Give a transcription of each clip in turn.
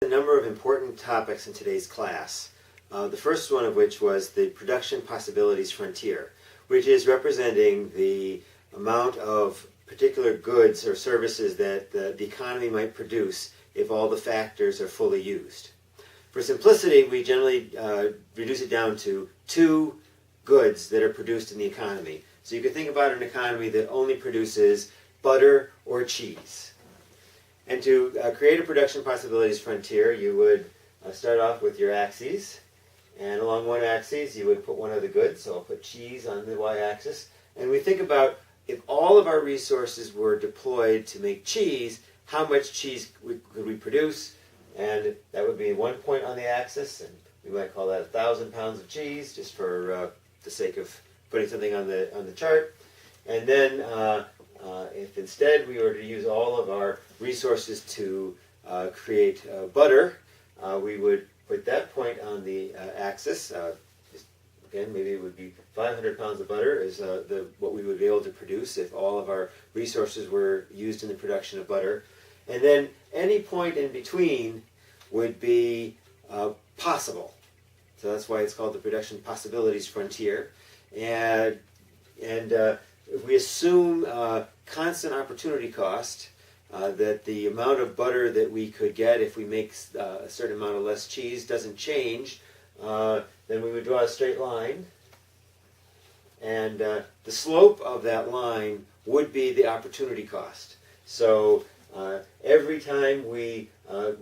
A number of important topics in today's class. The first one of which was the production possibilities frontier, which is representing the amount of particular goods or services that the economy might produce if all the factors are fully used. For simplicity, we generally reduce it down to two goods that are produced in the economy. So you can think about an economy that only produces butter or cheese. And to create a production possibilities frontier, you would start off with your axes. And along one axis, you would put one of the goods. So I'll put cheese on the y-axis. And we think about if all of our resources were deployed to make cheese, how much cheese could we produce? And that would be 1 point on the axis. And we might call that 1,000 pounds of cheese, just for the sake of putting something on the chart. And then if instead we were to use all of our resources to create butter, we would put that point on the axis. Again, maybe it would be 500 pounds of butter is what we would be able to produce if all of our resources were used in the production of butter. And then any point in between would be possible. So that's why it's called the production possibilities frontier. And if we assume constant opportunity cost, that the amount of butter that we could get if we make a certain amount of less cheese doesn't change, then we would draw a straight line. And the slope of that line would be the opportunity cost. So every time we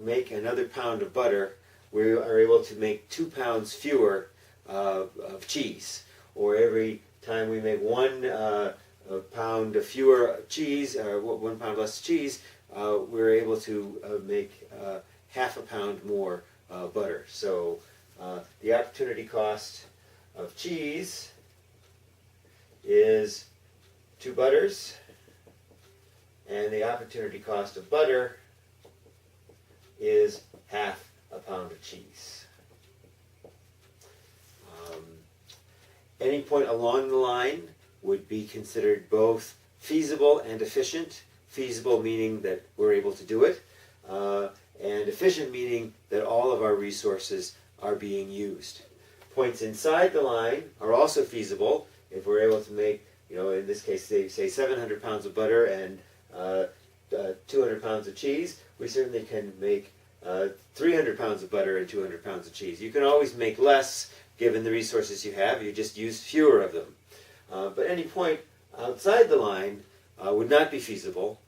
make another pound of butter, we are able to make 2 pounds fewer of cheese. Or every time we make 1 pound fewer cheese, or 1 pound less cheese, we're able to make half a pound more butter. So the opportunity cost of cheese is 2 butters, and the opportunity cost of butter is half a pound of cheese. Any point along the line would be considered both feasible and efficient. Feasible meaning that we're able to do it, and efficient meaning that all of our resources are being used. Points inside the line are also feasible. If we're able to make, in this case, say 700 pounds of butter and 200 pounds of cheese, we certainly can make 300 pounds of butter and 200 pounds of cheese. You can always make less given the resources you have. You just use fewer of them. But any point outside the line would not be feasible,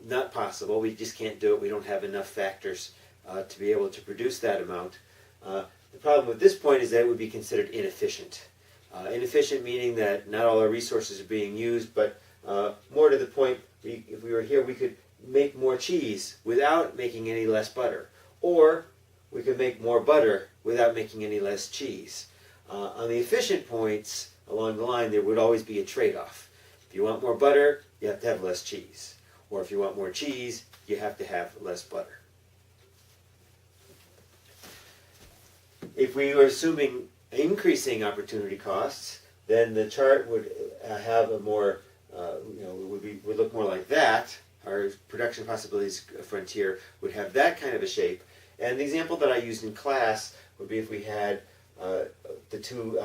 not possible. We just can't do it. We don't have enough factors to be able to produce that amount. The problem with this point is that it would be considered inefficient. Inefficient meaning that not all our resources are being used, but more to the point, if we were here, we could make more cheese without making any less butter. Or we could make more butter without making any less cheese. On the efficient points along the line, there would always be a trade-off. If you want more butter, you have to have less cheese. Or if you want more cheese, you have to have less butter. If we were assuming increasing opportunity costs, then the chart would have a more, would look more like that. Our production possibilities frontier would have that kind of a shape. And the example that I used in class would be if we had the two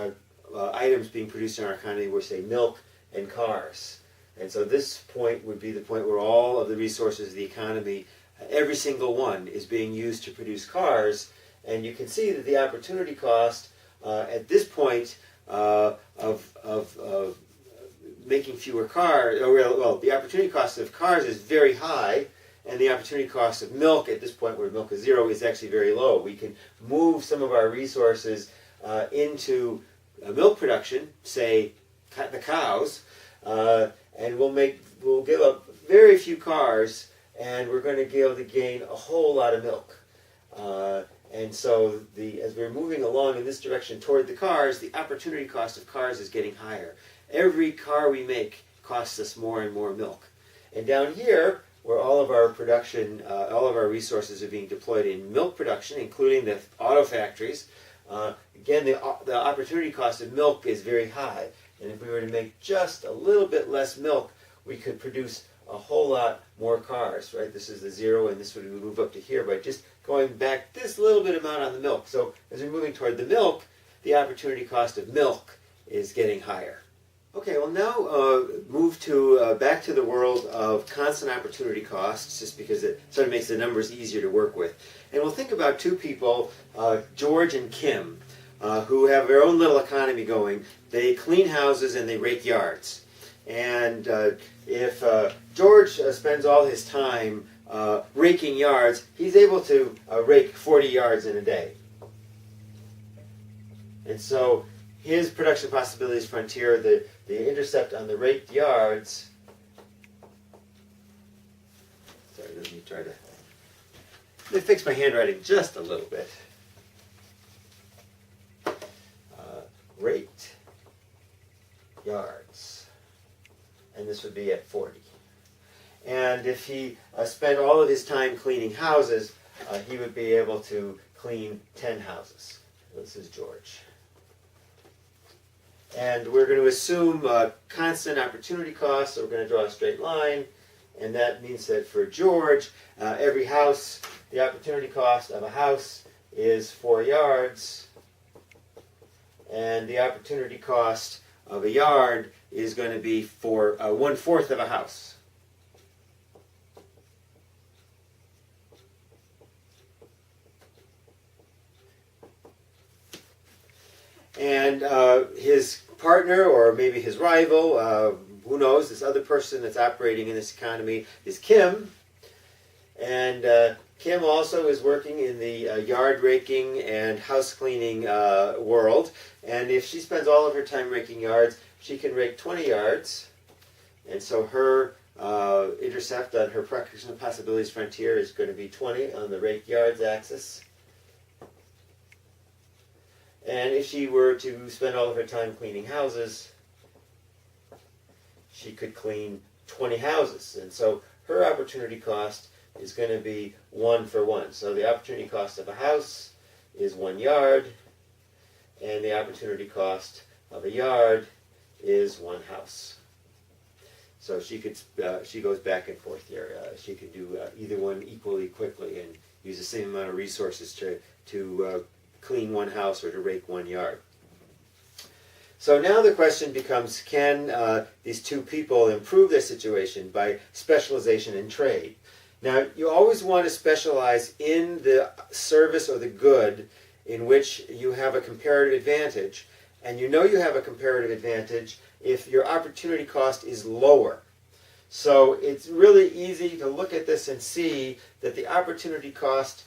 items being produced in our economy were, say, milk and cars. And so this point would be the point where all of the resources of the economy, every single one, is being used to produce cars. And you can see that the opportunity cost at this point of making fewer cars, the opportunity cost of cars is very high, and the opportunity cost of milk at this point where milk is 0 is actually very low. We can move some of our resources into milk production, say the cows, and we'll give up very few cars, and we're going to be able to gain a whole lot of milk. And so as we're moving along in this direction toward the cars, the opportunity cost of cars is getting higher. Every car we make costs us more and more milk. And down here, where all of our production, all of our resources are being deployed in milk production, including the auto factories, again, the opportunity cost of milk is very high. And if we were to make just a little bit less milk, we could produce a whole lot more cars, right? This is the 0, and this would move up to here by just going back this little bit amount on the milk. So as we're moving toward the milk, the opportunity cost of milk is getting higher. Okay, we'll now move to back to the world of constant opportunity costs, just because it sort of makes the numbers easier to work with. And we'll think about two people, George and Kim, who have their own little economy going. They clean houses and they rake yards. And if George spends all his time raking yards, he's able to rake 40 yards in a day. And so his production possibilities frontier, the intercept on the raked yards, sorry, let me try to fix my handwriting just a little bit. Raked yards, and this would be at 40. And if he spent all of his time cleaning houses, he would be able to clean 10 houses. This is George. And we're going to assume constant opportunity cost, so we're going to draw a straight line, and that means that for George, every house, the opportunity cost of a house is 4 yards, and the opportunity cost of a yard is going to be for 1/4 of a house. And his partner, or maybe his rival, who knows, this other person that's operating in this economy is Kim. And Kim also is working in the yard raking and house cleaning world. And if she spends all of her time raking yards, she can rake 20 yards. And so her intercept on her production possibilities frontier is going to be 20 on the raked yards axis. And if she were to spend all of her time cleaning houses, she could clean 20 houses. And so her opportunity cost is going to be 1 for 1. So the opportunity cost of a house is 1 yard, and the opportunity cost of a yard is 1 house. So she goes back and forth here. She could do either one equally quickly and use the same amount of resources to clean 1 house or to rake 1 yard. So now the question becomes, can these two people improve their situation by specialization in trade? Now, you always want to specialize in the service or the good in which you have a comparative advantage. And you know you have a comparative advantage if your opportunity cost is lower. So it's really easy to look at this and see that the opportunity cost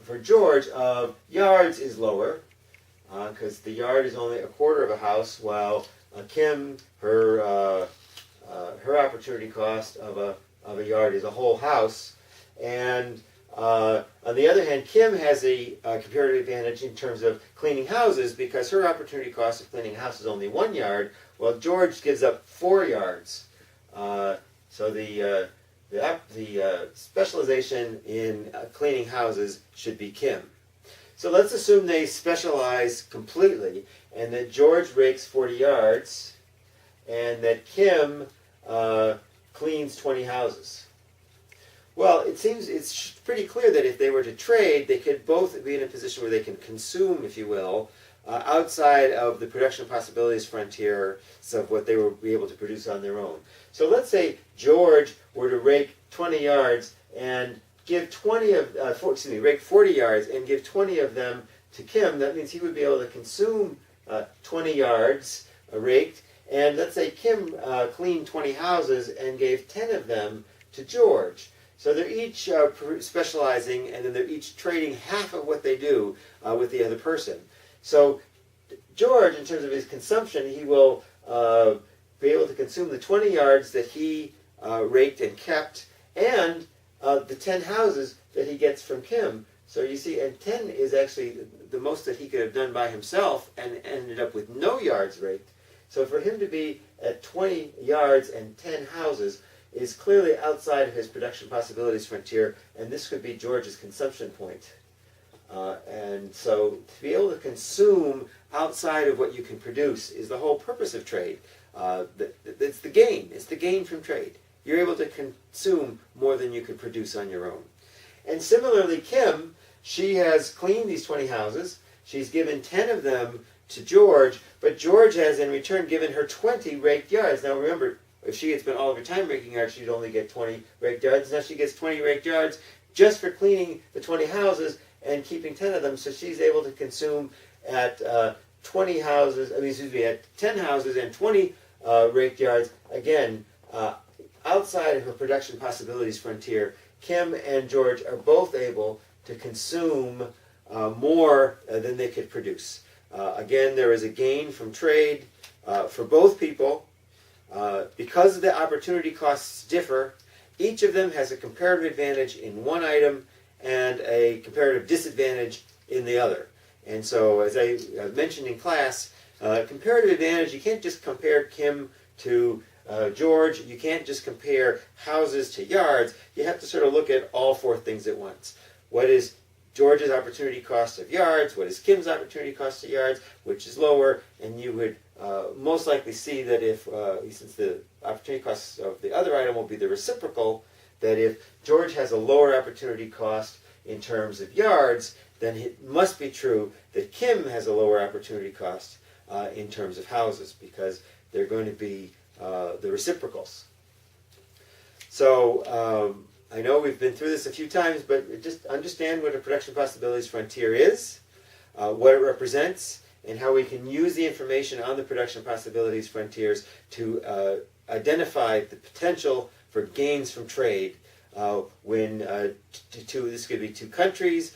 for George of yards is lower, because the yard is only 1/4 of a house, while Kim, her opportunity cost of a yard is a whole house. And on the other hand, Kim has a comparative advantage in terms of cleaning houses, because her opportunity cost of cleaning a house is only 1 yard, while George gives up 4 yards. So the specialization in cleaning houses should be Kim. So let's assume they specialize completely, and that George rakes 40 yards, and that Kim cleans 20 houses. Well, it seems it's pretty clear that if they were to trade, they could both be in a position where they can consume, if you will, outside of the production possibilities frontier of what they will be able to produce on their own. So let's say George were to rake 20 yards and give rake 40 yards and give 20 of them to Kim. That means he would be able to consume 20 yards raked. And let's say Kim cleaned 20 houses and gave 10 of them to George. So they're each specializing, and then they're each trading half of what they do with the other person. So George, in terms of his consumption, he will be able to consume the 20 yards that he raked and kept, and the 10 houses that he gets from Kim. So you see, and 10 is actually the most that he could have done by himself and ended up with no yards raked. So for him to be at 20 yards and 10 houses is clearly outside of his production possibilities frontier, and this could be George's consumption point. And so to be able to consume outside of what you can produce is the whole purpose of trade. It's the gain. It's the gain from trade. You're able to consume more than you could produce on your own. And similarly, Kim, she has cleaned these 20 houses. She's given 10 of them to George, but George has in return given her 20 raked yards. Now remember, if she had spent all of her time raking yards, she'd only get 20 raked yards. Now she gets 20 raked yards just for cleaning the 20 houses and keeping 10 of them. So she's able to consume at 20 houses, at 10 houses and 20 raked yards. Again, outside of her production possibilities frontier, Kim and George are both able to consume more than they could produce. Again, there is a gain from trade for both people. Because the opportunity costs differ, each of them has a comparative advantage in one item and a comparative disadvantage in the other. And so, as I mentioned in class, comparative advantage, you can't just compare Kim to George. You can't just compare houses to yards. You have to sort of look at all four things at once. What is George's opportunity cost of yards? What is Kim's opportunity cost of yards? Which is lower? And you would most likely see that if, since the opportunity cost of the other item will be the reciprocal, that if George has a lower opportunity cost in terms of yards, then it must be true that Kim has a lower opportunity cost in terms of houses, because they're going to be the reciprocals. So I know we've been through this a few times, but just understand what a production possibilities frontier is, what it represents, and how we can use the information on the production possibilities frontiers to identify the potential for gains from trade when this could be two countries,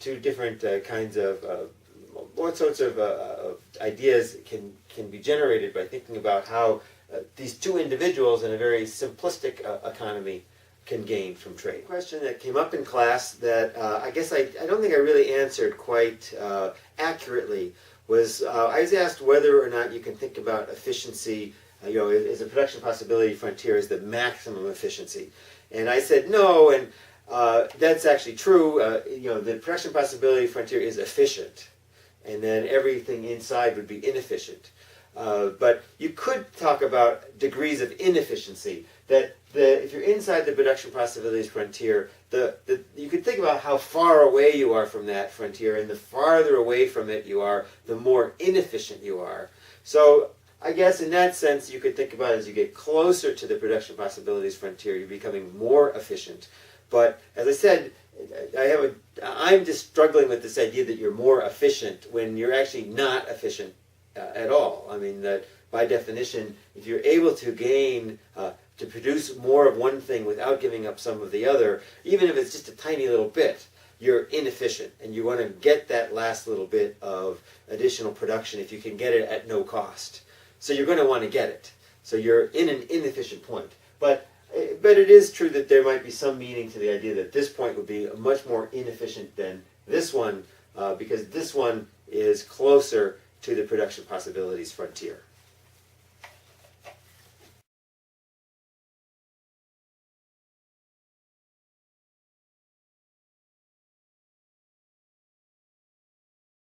two different kinds of what sorts of ideas can be generated by thinking about how these two individuals in a very simplistic economy can gain from trade. A question that came up in class that I guess I don't think I really answered quite accurately was I was asked whether or not you can think about efficiency, as a production possibility frontier as the maximum efficiency. And I said no, and that's actually true. The production possibility frontier is efficient, and then everything inside would be inefficient. But you could talk about degrees of inefficiency, that if you're inside the production possibilities frontier, you could think about how far away you are from that frontier, and the farther away from it you are, the more inefficient you are. So I guess in that sense you could think about it as you get closer to the production possibilities frontier, you're becoming more efficient. But as I said, I'm just struggling with this idea that you're more efficient when you're actually not efficient at all. I mean, that by definition, if you're able to gain, to produce more of one thing without giving up some of the other, even if it's just a tiny little bit, you're inefficient. And you want to get that last little bit of additional production if you can get it at no cost. So you're going to want to get it. So you're in an inefficient point. But it is true that there might be some meaning to the idea that this point would be much more inefficient than this one, because this one is closer to the production possibilities frontier.